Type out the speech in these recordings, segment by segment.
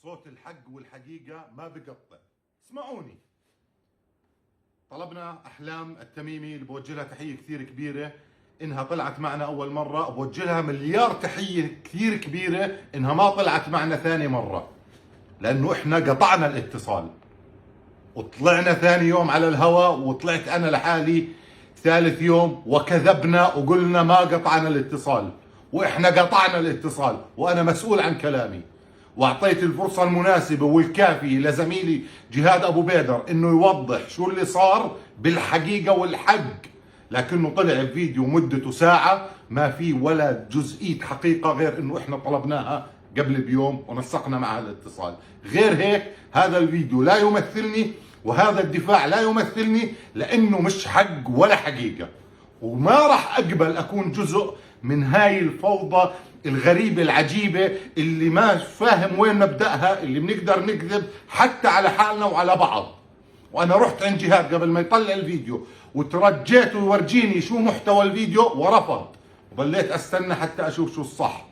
صوت الحق والحقيقة ما بقطع. اسمعوني. طلبنا أحلام التميمي اللي بوجه لها تحية كثير كبيرة إنها طلعت معنا أول مرة، بوجه لها مليار تحية كثير كبيرة إنها ما طلعت معنا ثاني مرة، لأنه إحنا قطعنا الاتصال وطلعنا ثاني يوم على الهواء، وطلعت أنا لحالي ثالث يوم وكذبنا وقلنا ما قطعنا الاتصال، وإحنا قطعنا الاتصال وأنا مسؤول عن كلامي، واعطيت الفرصة المناسبة والكافية لزميلي جهاد ابو بيدر انه يوضح شو اللي صار بالحقيقة والحق، لكنه طلع الفيديو مدته ساعة ما في ولا جزئية حقيقة غير انه احنا طلبناها قبل بيوم ونسقنا معها الاتصال. غير هيك هذا الفيديو لا يمثلني وهذا الدفاع لا يمثلني، لانه مش حق ولا حقيقة، وما راح اقبل اكون جزء من هاي الفوضى الغريبة العجيبة اللي ما فاهم وين نبدأها، اللي بنقدر نكذب حتى على حالنا وعلى بعض. وانا رحت عند جهاد قبل ما يطلع الفيديو وترجيته يورجيني شو محتوى الفيديو ورفض، وظليت استنى حتى اشوف شو الصح.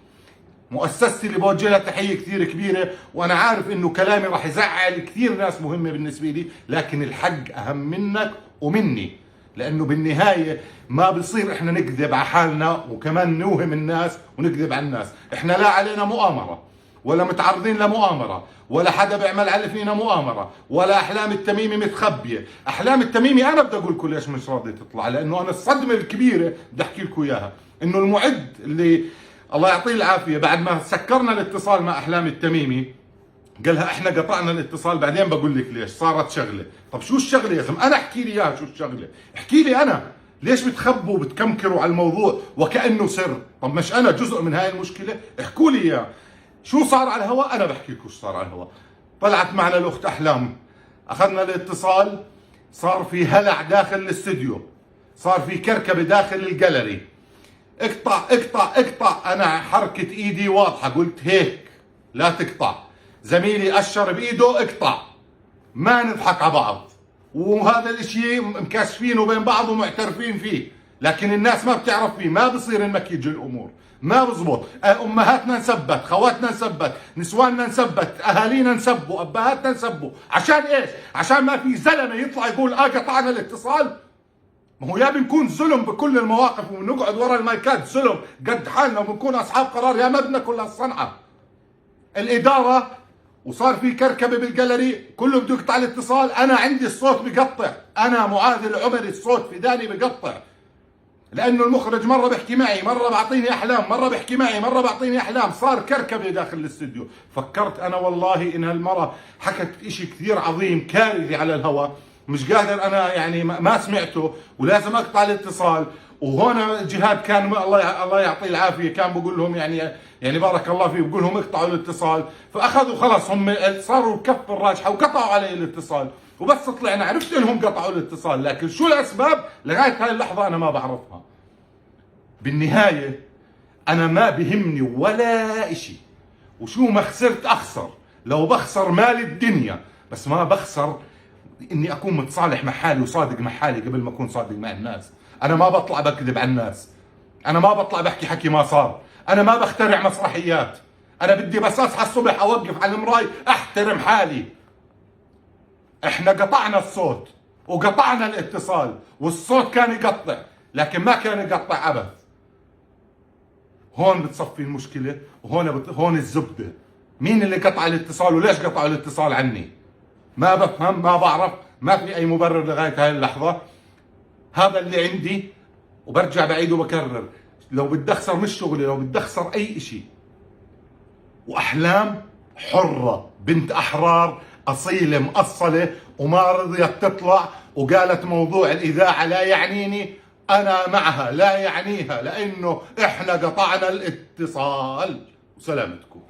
مؤسستي اللي بوجه لها تحية كثير كبيرة، وانا عارف انه كلامي راح يزعل كثير ناس مهمة بالنسبة لي، لكن الحق اهم منك ومني، لانه بالنهاية ما بصير احنا نكذب على حالنا وكمان نوهم الناس ونكذب على الناس. احنا لا علينا مؤامرة ولا متعرضين لمؤامرة ولا حدا بيعمل على فينا مؤامرة ولا احلام التميمي متخبية. احلام التميمي انا بدي اقول لكم ليش مش راضي تطلع، لانه انا الصدمة الكبيرة بدي احكي لكم اياها، انه المعد اللي الله يعطيه العافية بعد ما سكرنا الاتصال مع احلام التميمي قالها احنا قطعنا الاتصال، بعدين بقول لك ليش صارت شغله. طب شو الشغله يا زلمه؟ انا احكي لي اياها شو الشغله، احكي لي انا ليش بتخبوا وبتكمكروا على الموضوع وكانه سر؟ طب مش انا جزء من هاي المشكله؟ احكوا لي اياها شو صار على الهواء، انا بحكي لكم شو صار على الهواء. طلعت معنا الاخت احلام، اخذنا الاتصال، صار في هلع داخل الاستوديو، صار في كركبه داخل الجاليري، اقطع اقطع اقطع. انا حركه ايدي واضحه، قلت هيك لا تقطع. زميلي اشر بايده اقطع، ما نضحك على بعض، وهذا الاشي مكاشفينه بين بعض ومعترفين فيه، لكن الناس ما بتعرف فيه. ما بصير نمكيج الامور، ما بزبط. امهاتنا نسبت، خواتنا نسبت، نسواننا نسبت، اهالينا نسبوا، ابهاتنا نسبوا، عشان ايش؟ عشان ما في زلمه يطلع يقول قطعنا الاتصال. ما هو يا بنكون ظلم بكل المواقف ونقعد ورا المايكات ظلم قد حالنا وبنكون اصحاب قرار، يا ما بدنا كل هالصنعه. الاداره وصار في كركبه بالجاليري كله بده يقطع الاتصال، انا عندي الصوت بقطع، انا معاذ العمري الصوت في داني بقطع، لانه المخرج مره بيحكي معي، مره بعطيني احلام، مره بيحكي معي، مره بعطيني احلام، صار كركبه داخل الاستوديو. فكرت انا والله ان هالمره حكت اشي كثير عظيم كارثي على الهواء، مش قادر انا يعني ما سمعته ولازم اقطع الاتصال. وهون جهاد كان الله يعطيه العافيه كان بقول لهم يعني بارك الله فيه، بقول لهم اقطعوا الاتصال، فاخذوا خلص هم صاروا الكف الراجحه وقطعوا علي الاتصال، وبس طلعنا عرفت انهم قطعوا الاتصال، لكن شو الاسباب لغايه هاي اللحظه انا ما بعرفها. بالنهايه انا ما بهمني ولا اشي، وشو ما خسرت اخسر، لو بخسر مال الدنيا بس ما بخسر اني اكون متصالح مع حالي وصادق مع حالي قبل ما اكون صادق مع الناس. انا ما بطلع بكذب على الناس، انا ما بطلع بحكي حكي ما صار، انا ما بخترع مسرحيات، انا بدي بس اصحى الصبح اوقف على المراي احترم حالي. احنا قطعنا الصوت وقطعنا الاتصال، والصوت كان يقطع لكن ما كان يقطع عبث. هون بتصفي المشكله، وهون هون الزبده. مين اللي قطع الاتصال وليش قطعوا الاتصال عني؟ ما بفهم، ما بعرف، ما في اي مبرر لغايه هاي اللحظه. هذا اللي عندي، وبرجع بعيد وبكرر، لو بدي اخسر مش شغلي، لو بدي اخسر اي اشي. واحلام حره، بنت احرار، اصيله مأصله، وما رضيت تطلع وقالت موضوع الاذاعه لا يعنيني، انا معها لا يعنيها، لانه احنا قطعنا الاتصال. وسلامتكم.